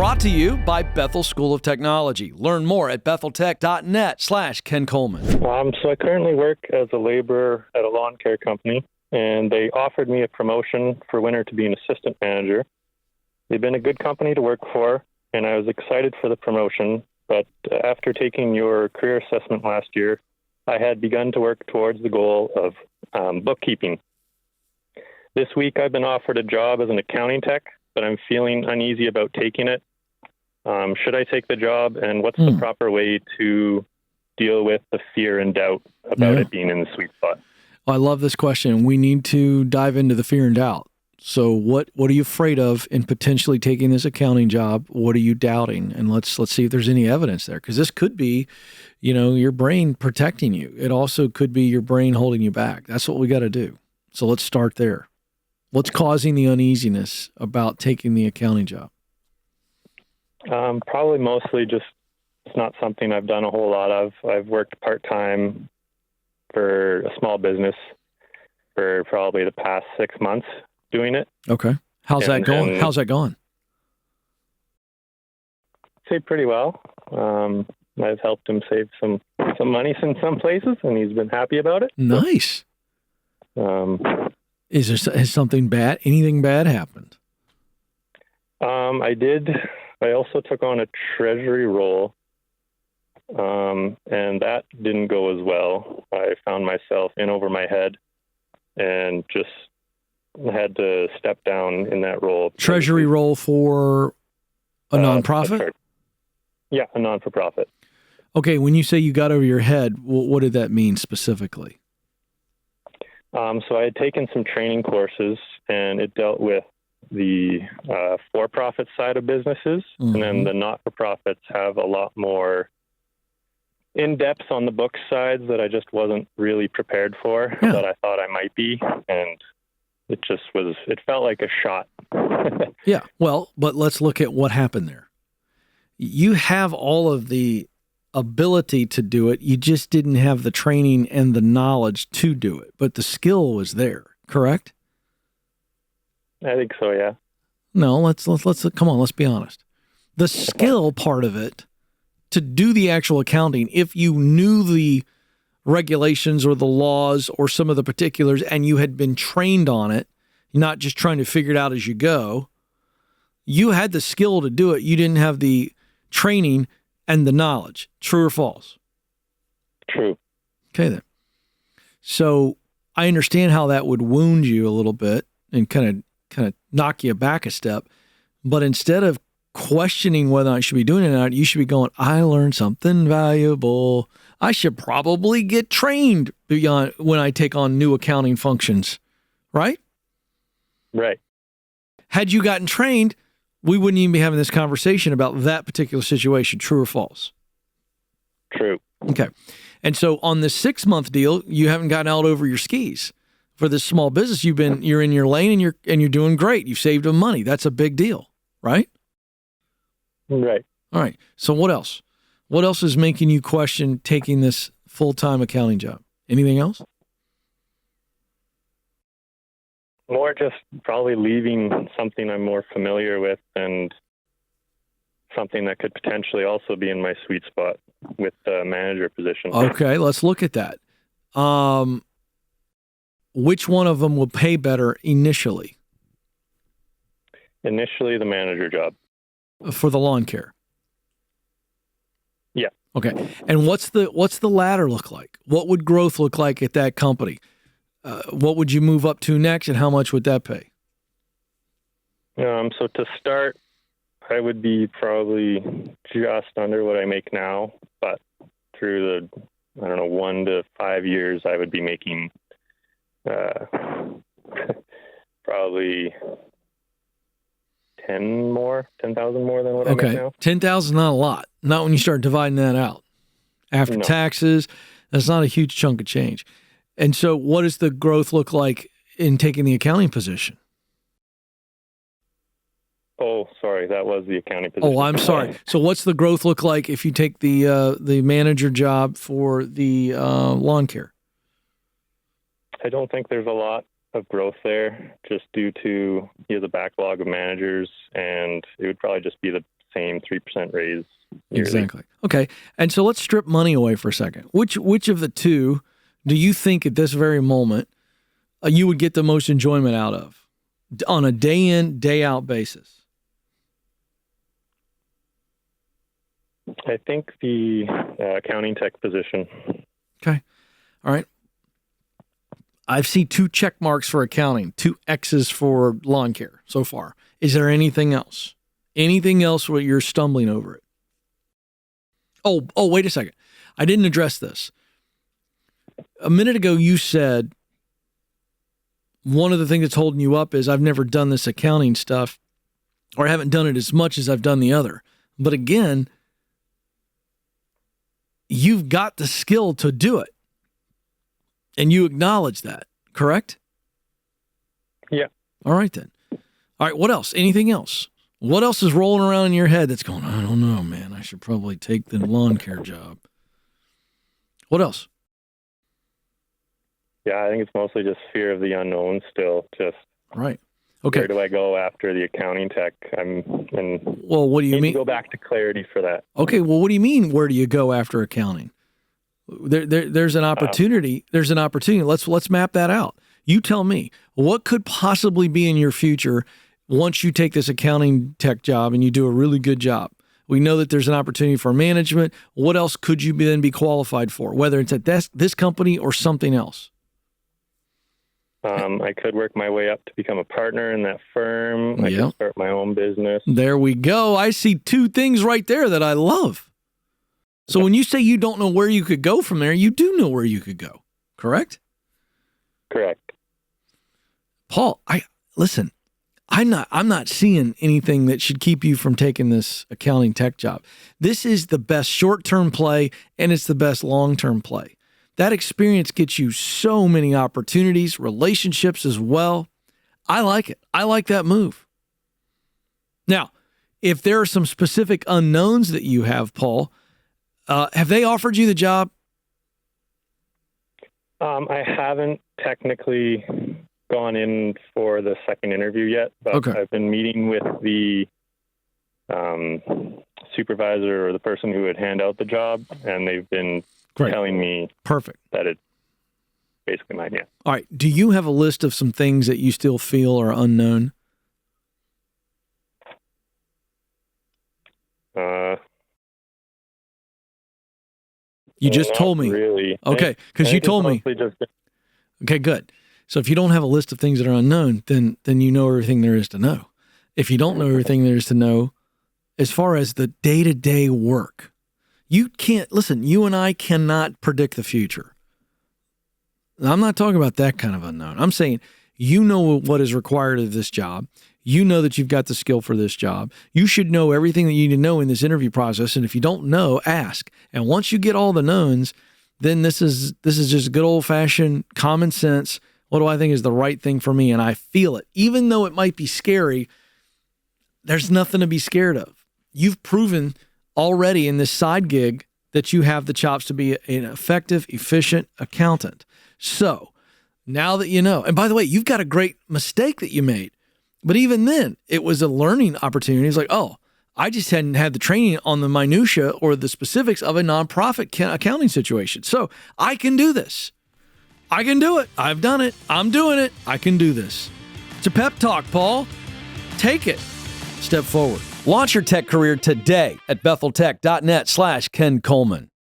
brought to you by Bethel School of Technology. Learn more at betheltech.net/Ken Coleman. So I currently work as a laborer at a lawn care company, and they offered me a promotion for winter to be an assistant manager. They've been a good company to work for, and I was excited for the promotion, but after taking your career assessment last year, I had begun to work towards the goal of bookkeeping. This week I've been offered a job as an accounting tech, but I'm feeling uneasy about taking it. Should I take the job, and what's the proper way to deal with the fear and doubt about it being in the sweet spot? I love this question. We need to dive into the fear and doubt. So what are you afraid of in potentially taking this accounting job? What are you doubting? And let's see if there's any evidence there, because this could be, your brain protecting you. It also could be your brain holding you back. That's what we got to do. So let's start there. What's causing the uneasiness about taking the accounting job? Probably mostly just it's not something I've done a whole lot of. I've worked part-time for a small business for probably the past 6 months doing it. Okay. How's that going? I'd say pretty well. I've helped him save some money in some places, and he's been happy about it. Nice. Has anything bad happened? I also took on a treasury role, and that didn't go as well. I found myself in over my head and just had to step down in that role. Treasury role for a nonprofit? Yeah, a non-for-profit. Okay, when you say you got over your head, what did that mean specifically? So I had taken some training courses, and it dealt with the for-profit side of businesses, and then the not-for-profits have a lot more in-depth on the book sides that I just wasn't really prepared for, that I thought I might be, and it felt like a shot. Yeah, well, but let's look at what happened there. You have all of the ability to do it. You just didn't have the training and the knowledge to do it, but the skill was there, correct? I think so, yeah. No, let's come on, let's be honest. The skill part of it, to do the actual accounting, if you knew the regulations or the laws or some of the particulars and you had been trained on it, not just trying to figure it out as you go, you had the skill to do it. You didn't have the training and the knowledge. True or false? True. Okay, then. So I understand how that would wound you a little bit and kind of knock you back a step. But instead of questioning whether I should be doing it or not, you should be going, I learned something valuable. I should probably get trained beyond when I take on new accounting functions, right? Right. Had you gotten trained, we wouldn't even be having this conversation about that particular situation. True or false? True. Okay. And so on this 6-month deal, you haven't gotten out over your skis. For this small business, you're in your lane and you're doing great. You've saved them money. That's a big deal, right? Right. All right. So what else? What else is making you question taking this full-time accounting job? Anything else? More just probably leaving something I'm more familiar with and something that could potentially also be in my sweet spot with the manager position. Okay, let's look at that. Which one of them will pay better initially? Initially, the manager job. For the lawn care? Yeah. Okay. And what's the ladder look like? What would growth look like at that company? What would you move up to next, and how much would that pay? So to start, I would be probably just under what I make now, but through the, 1 to 5 years, I would be making probably 10,000 more than what I make now. 10,000, not a lot. Not when you start dividing that out. After taxes, that's not a huge chunk of change. And so what does the growth look like in taking the accounting position? Oh, sorry. That was the accounting position. Oh, I'm sorry. So what's the growth look like if you take the manager job for the lawn care? I don't think there's a lot of growth there just due to the backlog of managers, and it would probably just be the same 3% raise yearly. Exactly. Okay. And so let's strip money away for a second. Which of the two do you think at this very moment you would get the most enjoyment out of on a day in, day out basis? I think the accounting tech position. Okay. All right. I see 2 check marks for accounting, 2 X's for lawn care so far. Is there anything else? Anything else where you're stumbling over it? Oh, wait a second. I didn't address this. A minute ago, you said one of the things that's holding you up is I've never done this accounting stuff, or I haven't done it as much as I've done the other. But again, you've got the skill to do it. And you acknowledge that, correct? Yeah. All right, then. All right, what else? Anything else? What else is rolling around in your head that's going, I don't know, man. I should probably take the lawn care job. What else? Yeah, I think it's mostly just fear of the unknown still. Just right. Okay. Where do I go after the accounting tech? Well, what do you mean? Go back to clarity for that. Okay. Well, what do you mean? Where do you go after accounting? There's an opportunity. There's an opportunity. Let's map that out. You tell me, what could possibly be in your future once you take this accounting tech job and you do a really good job? We know that there's an opportunity for management. What else could you then be qualified for, whether it's at this company or something else? I could work my way up to become a partner in that firm. I could start my own business. There we go. I see 2 things right there that I love. So when you say you don't know where you could go from there, you do know where you could go, correct? Correct. Paul, listen, I'm not seeing anything that should keep you from taking this accounting tech job. This is the best short-term play, and it's the best long-term play. That experience gets you so many opportunities, relationships as well. I like it. I like that move. Now, if there are some specific unknowns that you have, Paul, have they offered you the job? I haven't technically gone in for the second interview yet, but okay. I've been meeting with the supervisor or the person who would hand out the job, and they've been telling me that it's basically mine, yeah. All right. Do you have a list of some things that you still feel are unknown? You just told me. Really. Okay, because you told me. Okay, good. So if you don't have a list of things that are unknown, then you know everything there is to know. If you don't know everything there is to know, as far as the day-to-day work, you can't, listen, you and I cannot predict the future. I'm not talking about that kind of unknown. I'm saying you know what is required of this job. You know that you've got the skill for this job. You should know everything that you need to know in this interview process. And if you don't know, ask. And once you get all the knowns, then this is just good old-fashioned common sense. What do I think is the right thing for me? And I feel it. Even though it might be scary, there's nothing to be scared of. You've proven already in this side gig that you have the chops to be an effective, efficient accountant. So now that you know, and by the way, you've got a great mistake that you made. But even then, it was a learning opportunity. It's like, oh, I just hadn't had the training on the minutia or the specifics of a nonprofit accounting situation. So I can do this. I can do it. I've done it. I'm doing it. I can do this. It's a pep talk, Paul. Take it. Step forward. Launch your tech career today at betheltech.net/Ken Coleman.